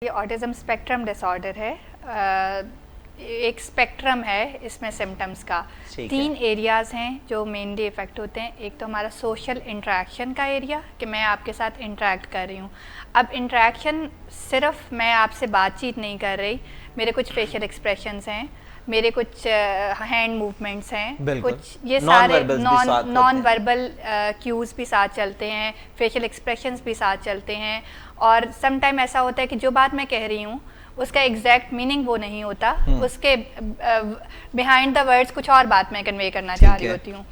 ये autism spectrum disorder है। एक स्पेक्ट्रम है इसमें सिम्टम्स का। 3 एरियाज़ हैं जो मेनली इफ़ेक्ट होते हैं। एक तो हमारा सोशल इंटरेक्शन का एरिया कि मैं आपके साथ इंटरेक्ट कर रही हूँ। अब इंटरेक्शन सिर्फ मैं आपसे बातचीत नहीं कर रही, मेरे कुछ फेशियल एक्सप्रेशंस हैं, मेरे कुछ हैंड मूवमेंट्स हैं, कुछ ये सारे नॉन वर्बल क्यूज़ भी साथ चलते हैं, फेशियल एक्सप्रेशंस भी साथ चलते हैं। और सम टाइम ऐसा होता है कि जो बात मैं कह रही हूँ उसका एग्जैक्ट मीनिंग वो नहीं होता, उसके बिहाइंड द वर्ड्स कुछ और बात मैं कन्वे करना चाह रही होती हूँ।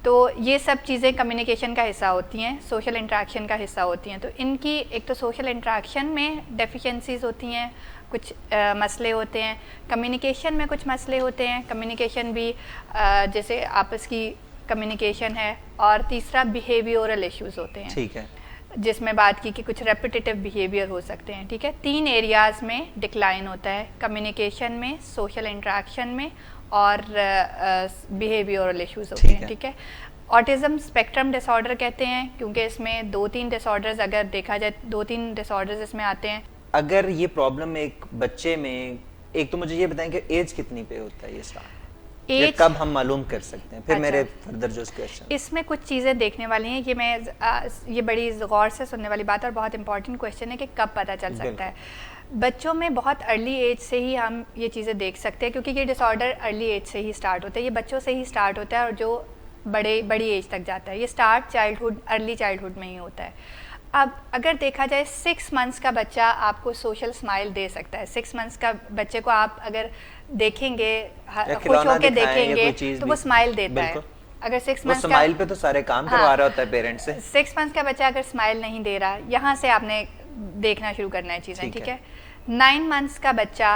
तो ये सब चीज़ें कम्युनिकेशन का हिस्सा होती हैं, सोशल इंटरेक्शन का हिस्सा होती हैं। तो इनकी एक तो सोशल इंटरेक्शन में डेफिशिएंसीज होती हैं, कुछ मसले होते हैं, कम्युनिकेशन में कुछ मसले होते हैं, कम्युनिकेशन भी जैसे आपस की कम्युनिकेशन है, और तीसरा बिहेवियरल इश्यूज होते हैं। ठीक है, जिसमें बात की कि कुछ रेपिटेटिव बिहेवियर हो सकते हैं। ठीक है, 3 एरियाज़ में डिक्लाइन होता है, कम्युनिकेशन में, सोशल इंटरेक्शन में और बिहेवियरल इश्यूज होते हैं। ठीक है, ऑटिज़म स्पेक्ट्रम डिसऑर्डर कहते हैं क्योंकि इसमें 2-3 डिसऑर्डर्स, अगर देखा जाए 2-3 डिसऑर्डर्स इसमें आते हैं। अगर ये प्रॉब्लम एक बच्चे में, एक तो मुझे ये बताएं कि एज कितनी पे होता है ये स्टार्ट, ये कब हम मालूम कर सकते हैं? फिर मेरे फर्दर जो क्वेश्चन, इसमें कुछ चीज़ें देखने वाली हैं। ये बड़ी गौर से सुनने वाली बात है और बहुत इंपॉर्टेंट क्वेश्चन है कि कब पता चल सकता है। बच्चों में बहुत अर्ली एज से ही हम ये चीज़ें देख सकते हैं क्योंकि ये डिसऑर्डर अर्ली एज से ही स्टार्ट होता है, ये बच्चों से ही स्टार्ट होता है और जो बड़ी एज तक जाता है। ये स्टार्ट अर्ली चाइल्डहुड में ही होता है। अब अगर देखा जाए 6 मंथ्स का बच्चा आपको सोशल स्माइल दे सकता है। 6 मंथ्स का बच्चे को आप अगर देखेंगे, खुश होकर देखेंगे तो वो स्माइल देता है। अगर 6 मंथ्स का स्माइल पे तो सारे काम करवा रहा होता है पेरेंट्स से। 6 मंथ्स का बच्चा अगर स्माइल नहीं दे रहा, यहाँ से आपने देखना शुरू करना है चीज़ें। ठीक है, 9 मंथ्स का बच्चा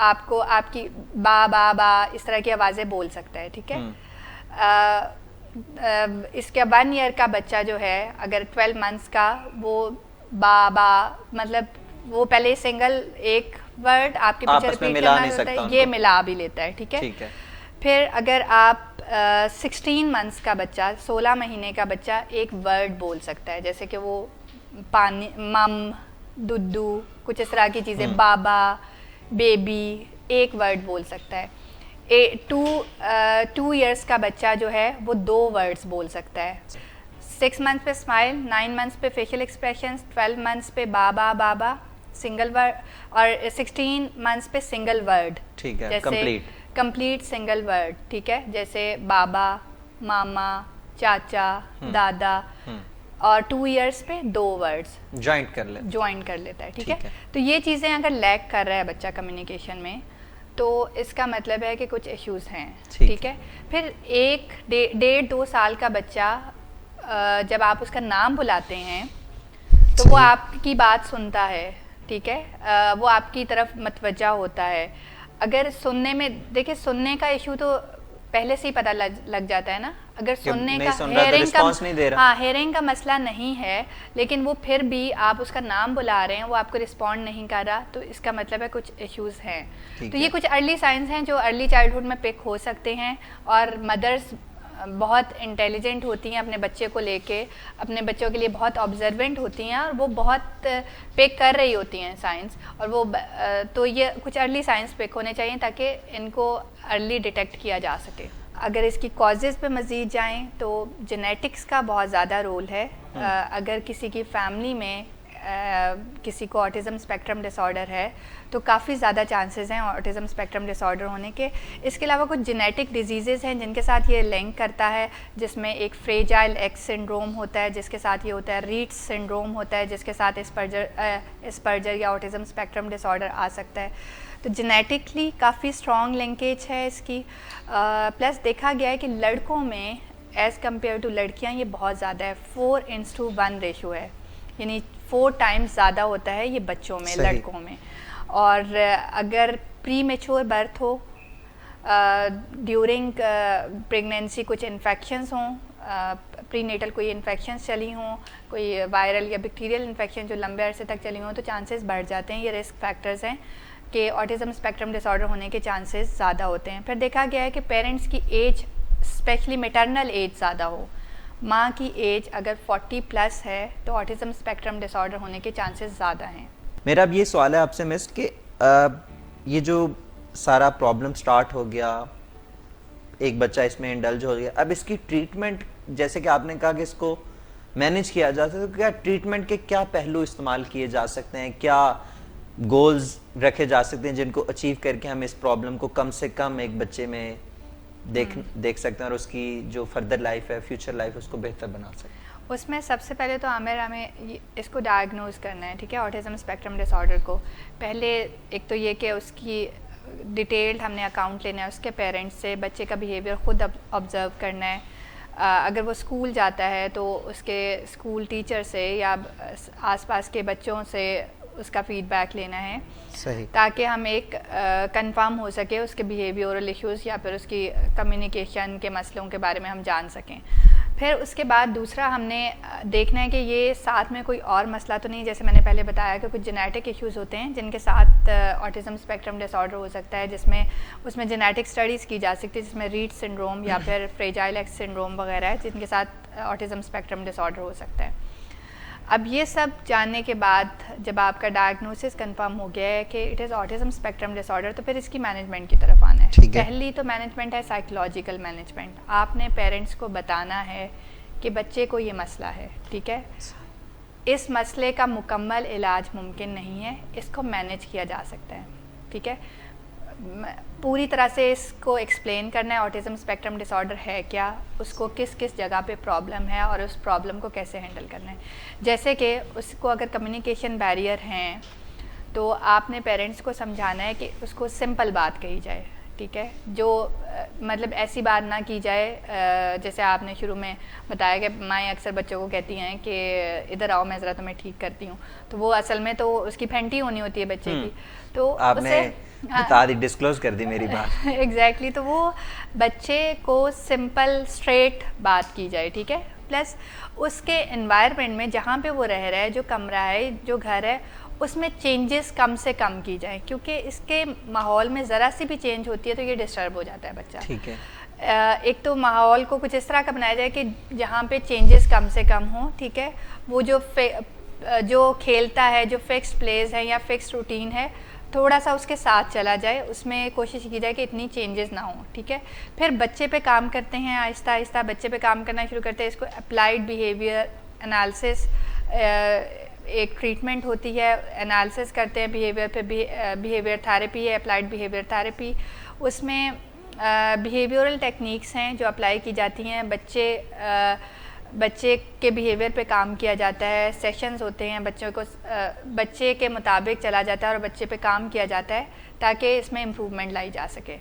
आपको आपकी बा बा बा इस तरह की आवाज़ें बोल सकता है। ठीक है, इसके 1 ईयर का बच्चा जो है, अगर 12 मंथ्स का, वो बाबा मतलब वो पहले सिंगल एक वर्ड आपके पीछे रिपीट करना होता है, ये मिला भी लेता है। ठीक है, फिर अगर आप 16 मंथ्स का बच्चा, 16 महीने का बच्चा एक वर्ड बोल सकता है, जैसे कि वो पानी, मम, दुद्दू, कुछ इस तरह की चीज़ें, बाबा, बेबी, एक वर्ड बोल सकता है। 2 इयर्स का बच्चा जो है वो 2 वर्ड्स बोल सकता है। 6 मंथ्स पे स्माइल, 9 मंथ्स पे फेशियल एक्सप्रेशंस, 12 मंथ्स पे बाबा बाबा सिंगल वर्ड, और 16 मंथ्स पे सिंगल वर्ड। ठीक है, जैसे कंप्लीट सिंगल वर्ड। ठीक है, जैसे बाबा, मामा, चाचा, दादा। और 2 इयर्स पे 2 वर्ड्स ज्वाइंट कर लेता है। ठीक है, तो ये चीज़ें अगर लैक कर रहा है बच्चा कम्युनिकेशन में तो इसका मतलब है कि कुछ इश्यूज़ हैं। ठीक है, फिर 1-1.5-2 साल का बच्चा, जब आप उसका नाम बुलाते हैं तो वो आपकी बात सुनता है। ठीक है, वो आपकी तरफ मतवज्जा होता है। अगर सुनने में, देखिए सुनने का इशू तो पहले से ही पता लग जाता है ना। अगर सुनने का हेयरिंग का मसला नहीं है, लेकिन वो फिर भी आप उसका नाम बुला रहे हैं, वो आपको रिस्पॉन्ड नहीं कर रहा, तो इसका मतलब है कुछ इश्यूज हैं। तो ये कुछ अर्ली साइंस हैं जो अर्ली चाइल्डहुड में पिक हो सकते हैं। और मदर्स बहुत इंटेलिजेंट होती हैं अपने बच्चे को लेके, अपने बच्चों के लिए बहुत ऑब्जर्वेंट होती हैं और वो बहुत पिक कर रही होती हैं साइंस, और वो तो ये कुछ अर्ली साइंस पिक होने चाहिए ताकि इनको अर्ली डिटेक्ट किया जा सके। अगर इसकी कॉजेज़ पे मज़ीद जाएं तो जेनेटिक्स का बहुत ज़्यादा रोल है। अगर किसी की फैमिली में किसी को ऑटिज़म स्पेक्ट्रम डिसऑर्डर है तो काफ़ी ज़्यादा चांसेस हैं ऑटिज़म स्पेक्ट्रम डिसऑर्डर होने के। इसके अलावा कुछ जेनेटिक डिजीज़ेज़ हैं जिनके साथ ये लिंक करता है, जिसमें एक फ्रेजाइल एक्स सिंड्रोम होता है, जिसके साथ ये होता है रीट्स सिंड्रोम होता है, जिसके साथ एस्पर्जर या ऑटिज़म स्पेक्ट्रम डिसऑर्डर आ सकता है। तो जेनेटिकली काफ़ी स्ट्रॉन्ग लिंकेज है इसकी। प्लस देखा गया है कि लड़कों में एज़ कम्पेयर टू लड़कियाँ ये बहुत ज़्यादा है, 4:1 रेशो है, यानी 4 टाइम्स ज़्यादा होता है ये बच्चों में, लड़कों में। और अगर प्री मेच्योर बर्थ हो, ड्यूरिंग प्रेगनेंसी कुछ इन्फेक्शंस हों, प्रीनेटल कोई इन्फेक्शंस चली हों, कोई वायरल या बैक्टीरियल इन्फेक्शन जो लंबे अरसे तक चली हों, तो चांसेस बढ़ जाते हैं। ये रिस्क फैक्टर्स हैं कि ऑटिज़म स्पेक्ट्रम डिसऑर्डर होने के चांसेस ज़्यादा होते हैं। फिर देखा गया है कि पेरेंट्स की एज, स्पेशली मैटरनल एज ज़्यादा हो, माँ की एज अगर 40 प्लस है तो ऑटिज़म स्पेक्ट्रम डिसऑर्डर होने के चांसेस ज़्यादा हैं। मेरा अब ये सवाल है आपसे मिस कि ये जो सारा प्रॉब्लम स्टार्ट हो गया, एक बच्चा इसमें इंडल्ज हो गया, अब इसकी ट्रीटमेंट, जैसे कि आपने कहा कि इसको मैनेज किया जा सकता है, तो क्या ट्रीटमेंट के क्या पहलू इस्तेमाल किए जा सकते हैं, क्या गोल्स रखे जा सकते हैं जिनको अचीव करके हम इस प्रॉब्लम को कम से कम एक बच्चे में देख सकते हैं और उसकी जो फर्दर लाइफ है, फ्यूचर लाइफ, उसको बेहतर बना सकते हैं? उसमें सबसे पहले तो आमिर हमें इसको डायग्नोज करना है, ठीक है, ऑटिज्म स्पेक्ट्रम डिसऑर्डर को। पहले एक तो ये कि उसकी डिटेल्ड हमने अकाउंट लेना है उसके पेरेंट्स से, बच्चे का बिहेवियर खुद ऑब्ज़र्व करना है। अगर वो स्कूल जाता है तो उसके स्कूल टीचर से या आसपास के बच्चों से उसका फीडबैक लेना है, सही, ताकि हम एक कंफर्म हो सके उसके बिहेवियरल इश्यूज़ या फिर उसकी कम्युनिकेशन के मसलों के बारे में हम जान सकें। फिर उसके बाद दूसरा हमने देखना है कि ये साथ में कोई और मसला तो नहीं, जैसे मैंने पहले बताया कि कुछ जेनेटिक इश्यूज़ होते हैं जिनके साथ ऑटिज़म स्पेक्ट्रम डिसऑर्डर हो सकता है, जिसमें उसमें जेनेटिक स्टडीज़ की जा सकती है, जिसमें रीड सिंड्रोम या फिर फ्रेजाइल एक्स सिंड्रोम वगैरह है, जिनके साथ ऑटिज़म स्पेक्ट्रम डिसऑर्डर हो सकता है। अब ये सब जानने के बाद जब आपका डायग्नोसिस कंफर्म हो गया है कि it is autism spectrum disorder, तो फिर इसकी मैनेजमेंट की तरफ आना है। पहली तो मैनेजमेंट है साइकोलॉजिकल मैनेजमेंट। आपने पेरेंट्स को बताना है कि बच्चे को ये मसला है, ठीक है, इस मसले का मुकम्मल इलाज मुमकिन नहीं है, इसको मैनेज किया जा सकता है, ठीक है। पूरी तरह से इसको एक्सप्लेन करना है ऑटिज़म स्पेक्ट्रम डिसऑर्डर है क्या, उसको किस किस जगह पे प्रॉब्लम है और उस प्रॉब्लम को कैसे हैंडल करना है। जैसे कि उसको अगर कम्युनिकेशन बैरियर हैं तो आपने पेरेंट्स को समझाना है कि उसको सिंपल बात कही जाए, ठीक है, जो मतलब ऐसी बात ना की जाए जैसे आपने शुरू में बताया कि माएँ अक्सर बच्चों को कहती हैं कि इधर आओ मैं ज़रा तुम्हें ठीक करती हूँ, तो वो असल में तो उसकी फेंटी होनी होती है बच्चे की, तो आपने बता दी, डिस्क्लोज कर दी मेरी बात। एग्जैक्टली, तो वो बच्चे को सिंपल स्ट्रेट बात की जाए, ठीक है, प्लस उसके एनवायरनमेंट में जहाँ पे वो रह रहा है, जो कमरा है, जो घर है, उसमें चेंजेस कम से कम की जाए, क्योंकि इसके माहौल में ज़रा सी भी चेंज होती है तो ये डिस्टर्ब हो जाता है बच्चा, ठीक है। एक तो माहौल को कुछ इस तरह का बनाया जाए कि जहाँ पे चेंजेस कम से कम हो, ठीक है, वो जो खेलता है, जो फिक्स्ड प्लेस है या फिक्स्ड रूटीन है, थोड़ा सा उसके साथ चला जाए, उसमें कोशिश की जाए कि इतनी चेंजेस ना हो, ठीक है। फिर बच्चे पे काम करते हैं, आहिस्ता आहिस्ता बच्चे पे काम करना शुरू करते हैं। इसको अप्लाइड बिहेवियर एनालिसिस एक ट्रीटमेंट होती है, एनालिसिस करते हैं बिहेवियर पे, बिहेवियर थेरेपी है, अप्लाइड बिहेवियर थेरेपी। उसमें बिहेवियरल टेक्निक्स हैं जो अप्लाई की जाती हैं, बच्चे के बिहेवियर पे काम किया जाता है, सेशंस होते हैं, बच्चों को बच्चे के मुताबिक चला जाता है और बच्चे पे काम किया जाता है ताकि इसमें इम्प्रूवमेंट लाई जा सके।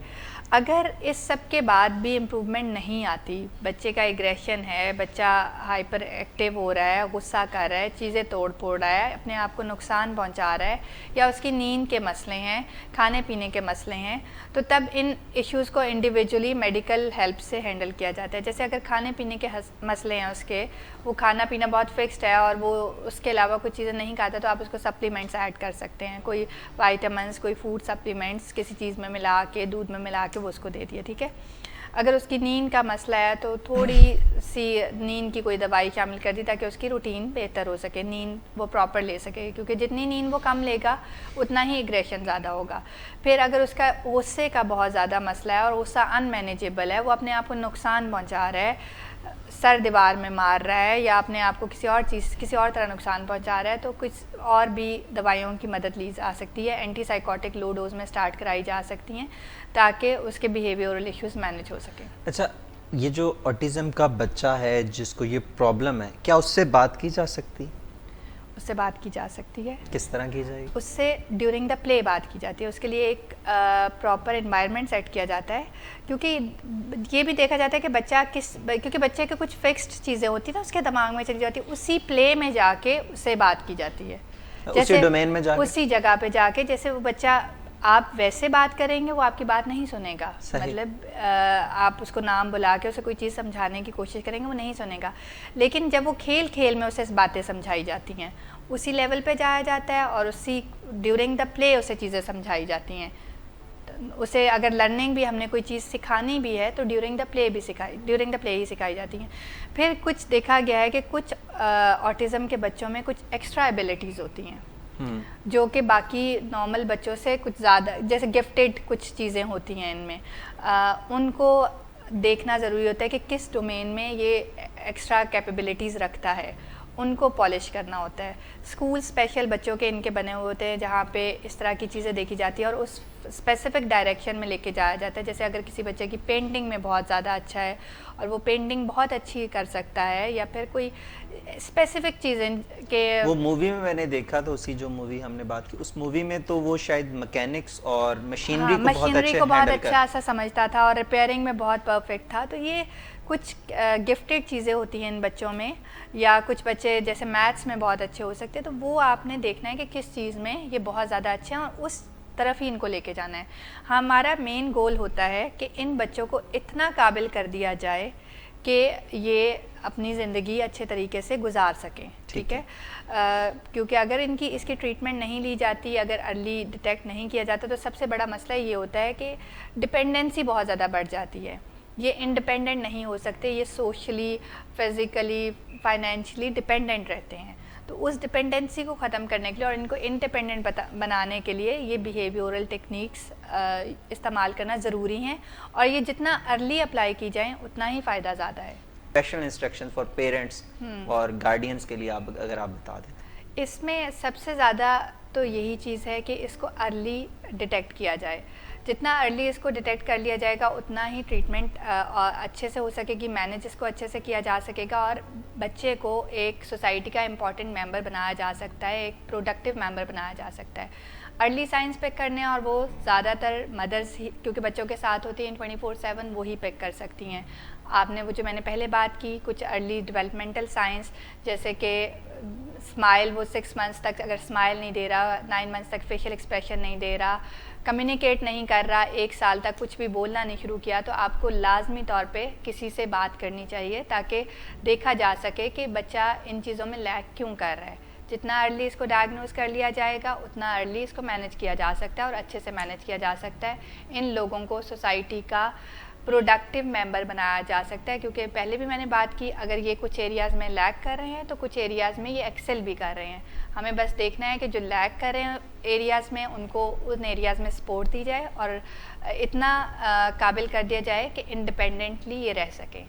अगर इस सब के बाद भी इम्प्रूवमेंट नहीं आती, बच्चे का एग्रेशन है, बच्चा हाइपर एक्टिव हो रहा है, गुस्सा कर रहा है, चीज़ें तोड़ फोड़ रहा है, अपने आप को नुकसान पहुंचा रहा है, या उसकी नींद के मसले हैं, खाने पीने के मसले हैं, तो तब इन इश्यूज़ को इंडिविजुअली मेडिकल हेल्प से हैंडल किया जाता है। जैसे अगर खाने पीने के मसले हैं उसके, वो खाना पीना बहुत फिक्स्ड है और वो उसके अलावा कुछ चीज़ें नहीं खाता, तो आप उसको सप्लीमेंट्स ऐड कर सकते हैं, कोई वाइटामिन्स, कोई फूड सप्लीमेंट्स किसी चीज़ में मिला के, दूध में मिला के वो उसको दे दिया, ठीक है। अगर उसकी नींद का मसला है तो थोड़ी सी नींद की कोई दवाई शामिल कर दी ताकि उसकी रूटीन बेहतर हो सके, नींद वो प्रॉपर ले सके, क्योंकि जितनी नींद वो कम लेगा उतना ही एग्रेशन ज़्यादा होगा। फिर अगर उसका गुस्से का बहुत ज़्यादा मसला है और गुस्सा अनमैनेजेबल है, वो अपने आप को नुकसान पहुँचा रहा है, सर दीवार में मार रहा है या अपने आप को किसी और तरह नुकसान पहुंचा रहा है, तो कुछ और भी दवाइयों की मदद ली जा सकती है। एंटीसाइकोटिक लो डोज में स्टार्ट कराई जा सकती हैं ताकि उसके बिहेवियरल इश्यूज मैनेज हो सके। अच्छा, ये जो ऑटिज्म का बच्चा है जिसको ये प्रॉब्लम है, क्या उससे बात की जा सकती? उससे बात की जा सकती है। किस तरह की जाएगी? उससे ड्यूरिंग द प्ले बात की जाती है। उसके लिए एक प्रॉपर एनवायरनमेंट सेट किया जाता है, क्योंकि ये भी देखा जाता है कि बच्चा क्योंकि बच्चे के कुछ फिक्स्ड चीज़ें होती है ना उसके दिमाग में चली जाती है, उसी प्ले में जाके उससे बात की जाती है, उसी डोमेन में जाके, उसी जगह पे जाके। जैसे वो बच्चा, आप वैसे बात करेंगे वो आपकी बात नहीं सुनेगा, मतलब आप उसको नाम बुला के उसे कोई चीज़ समझाने की कोशिश करेंगे वो नहीं सुनेगा, लेकिन जब वो खेल खेल में उसे बातें समझाई जाती हैं, उसी लेवल पे जाया जाता है और उसी ड्यूरिंग द प्ले उसे चीज़ें समझाई जाती हैं। उसे अगर लर्निंग भी हमने कोई चीज़ सिखानी भी है तो ड्यूरिंग द प्ले ही सिखाई जाती हैं। फिर कुछ देखा गया है कि कुछ ऑटिज़म के बच्चों में कुछ एक्स्ट्रा एबिलिटीज़ होती हैं, जो कि बाकी नॉर्मल बच्चों से कुछ ज़्यादा, जैसे गिफ्टेड कुछ चीज़ें होती हैं इनमें, उनको देखना ज़रूरी होता है कि किस डोमेन में ये एक्स्ट्रा कैपेबिलिटीज़ रखता है, उनको पॉलिश करना होता है। स्कूल स्पेशल बच्चों के इनके बने हुए होते हैं जहाँ पे इस तरह की चीज़ें देखी जाती है और उस स्पेसिफिक डायरेक्शन में लेके जाया जाता है। जैसे अगर किसी बच्चे की पेंटिंग में बहुत ज़्यादा अच्छा है और वो पेंटिंग बहुत अच्छी कर सकता है, या फिर कोई स्पेसिफिक चीज़ें के, वो मूवी में मैंने देखा तो उसी जो मूवी हमने बात की उस मूवी में तो वो शायद मैकेनिक्स और मशीनरी को बहुत अच्छा सा समझता था और रिपेयरिंग में बहुत परफेक्ट था। तो ये कुछ गिफ्टेड चीज़ें होती हैं इन बच्चों में, या कुछ बच्चे जैसे मैथ्स में बहुत अच्छे हो सकते हैं। तो वो आपने देखना है कि किस चीज़ में ये बहुत ज़्यादा अच्छे हैं और उस तरफ ही इनको लेके जाना है। हमारा मेन गोल होता है कि इन बच्चों को इतना काबिल कर दिया जाए कि ये अपनी ज़िंदगी अच्छे तरीके से गुजार सकें, ठीक है। क्योंकि अगर इनकी इसकी ट्रीटमेंट नहीं ली जाती, अगर अर्ली डिटेक्ट नहीं किया जाता, तो सबसे बड़ा मसला ये होता है कि डिपेंडेंसी बहुत ज़्यादा बढ़ जाती है। ये इंडिपेंडेंट नहीं हो सकते, ये सोशली, फिज़िकली, फाइनेंशियली डिपेंडेंट रहते हैं। तो उस डिपेंडेंसी को ख़त्म करने के लिए और इनको इंडिपेंडेंट बनाने के लिए ये बिहेवियरल टेक्निक्स इस्तेमाल करना ज़रूरी हैं, और ये जितना अर्ली अप्लाई की जाए उतना ही फ़ायदा ज़्यादा है। स्पेशल इंस्ट्रक्शन फॉर पेरेंट्स और गार्डियंस के लिए आप अगर आप बता दें। इसमें सबसे ज़्यादा तो यही चीज़ है कि इसको अर्ली डिटेक्ट किया जाए। जितना अर्ली इसको डिटेक्ट कर लिया जाएगा उतना ही ट्रीटमेंट अच्छे से हो सकेगी, मैनेज इसको अच्छे से किया जा सकेगा और बच्चे को एक सोसाइटी का इम्पॉर्टेंट मेंबर बनाया जा सकता है, एक प्रोडक्टिव मेंबर बनाया जा सकता है। अर्ली साइंस पिक करने, और वो ज़्यादातर मदर्स ही, क्योंकि बच्चों के साथ होती हैं 24/7, वो ही पिक कर सकती हैं। आपने वो जो मैंने पहले बात की, कुछ अर्ली डेवलपमेंटल साइंस, जैसे कि स्माइल, वो 6 मंथ्स तक अगर स्माइल नहीं दे रहा, 9 मंथ्स तक फेशियल एक्सप्रेशन नहीं दे रहा, कम्युनिकेट नहीं कर रहा, 1 साल तक कुछ भी बोलना नहीं शुरू किया, तो आपको लाजमी तौर पे किसी से बात करनी चाहिए ताकि देखा जा सके कि बच्चा इन चीज़ों में लैग क्यों कर रहा है। जितना अर्ली इसको डायग्नोज कर लिया जाएगा उतना अर्ली इसको मैनेज किया जा सकता है और अच्छे से मैनेज किया जा सकता है। इन लोगों को सोसाइटी का प्रोडक्टिव मेंबर बनाया जा सकता है, क्योंकि पहले भी मैंने बात की, अगर ये कुछ एरियाज़ में लैग कर रहे हैं तो कुछ एरियाज़ में ये एक्सेल भी कर रहे हैं। हमें बस देखना है कि जो लैग कर रहे हैं एरियाज़ में, उनको उन एरियाज़ में सपोर्ट दी जाए और इतना काबिल कर दिया जाए कि इंडिपेंडेंटली ये रह सकें।